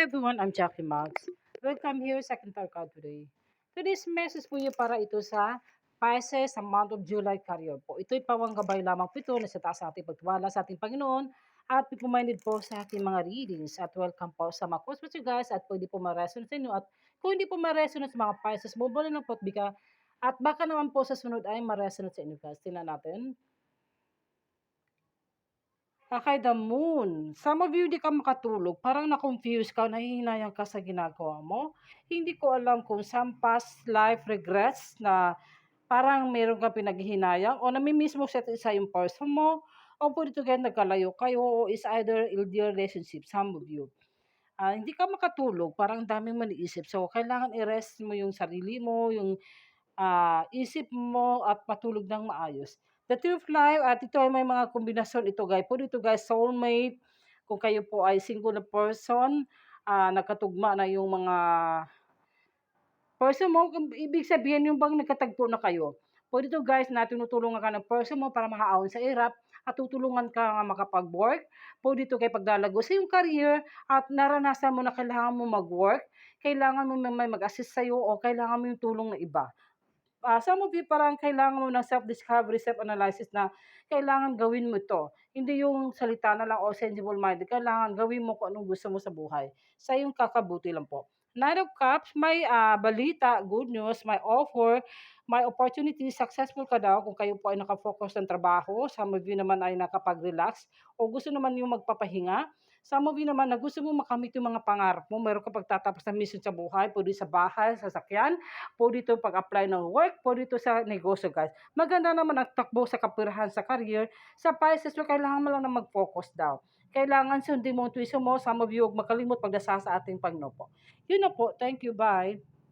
everyone, I'm Jackie Max. Welcome here sa aking card today. Today's message po niyo para ito sa Pisces sa month of July career po. Ito'y pawang gabay lamang po ito na sa taas sa ating pagtiwala sa ating Panginoon at be minded po sa ating mga readings at welcome po sa mga quotes with you guys at pwede po ma-resonate sa inyo at kung hindi po ma-resonate sa mga Pisces, bubuli lang po at at baka naman po sa sunod ay ma-resonate sa inyo guys. Tingnan natin. Okay, the moon. Some of you hindi ka makatulog, parang na-confuse ka, nahihinayang ka sa ginagawa mo. Hindi ko alam kung some past life regrets na parang meron kang pinaghihinayang o namimiss mo sa isa yung person mo o pwede to nagkalayo kayo o is either in your relationship, some of you. Hindi ka makatulog, parang daming maniisip. So, kailangan i-rest mo yung sarili mo, yung isip mo at matulog ng maayos. The True of Life at ito ay may mga kombinasyon ito guys. Po dito guys, soulmate, kung kayo po ay single na person, nagkatugma na yung mga person mo, ibig sabihin yung bang nagkatagpo na kayo. Po dito guys, na tinutulungan ka ng person mo para makaahon sa hirap at tutulungan ka nga makapag-work. Po dito kay pagdalago sa yung career at naranasan mo na kailangan mo mag-work, kailangan mo may mag-assist sa'yo o kailangan mo yung tulong ng iba. Some of you parang kailangan mo ng self-discovery, self-analysis na kailangan gawin mo ito. Hindi yung salita na lang o sensible minded. Kailangan gawin mo kung anong gusto mo sa buhay. Sa iyong kakabuti lang po. Nine of Cups, may balita, good news, may offer, may opportunity, successful ka daw kung kayo po ay nakafocus ng trabaho. Some of you naman ay nakapag-relax o gusto naman yung magpapahinga. Some of you naman na gusto mo makamit yung mga pangarap mo. Meron ka pagtatapos ng mission sa buhay, pwede sa bahay, sa sakyan, po dito pag-apply ng work, po dito sa negosyo guys. Maganda naman ang takbo sa kapirahan sa career. Sa Pisces, kailangan mo lang na mag-focus daw. Kailangan sundin mo ang tuition mo. Some of you, huwag makalimot pagdasa sa ating Panginoon po. Yun na po. Thank you. Bye.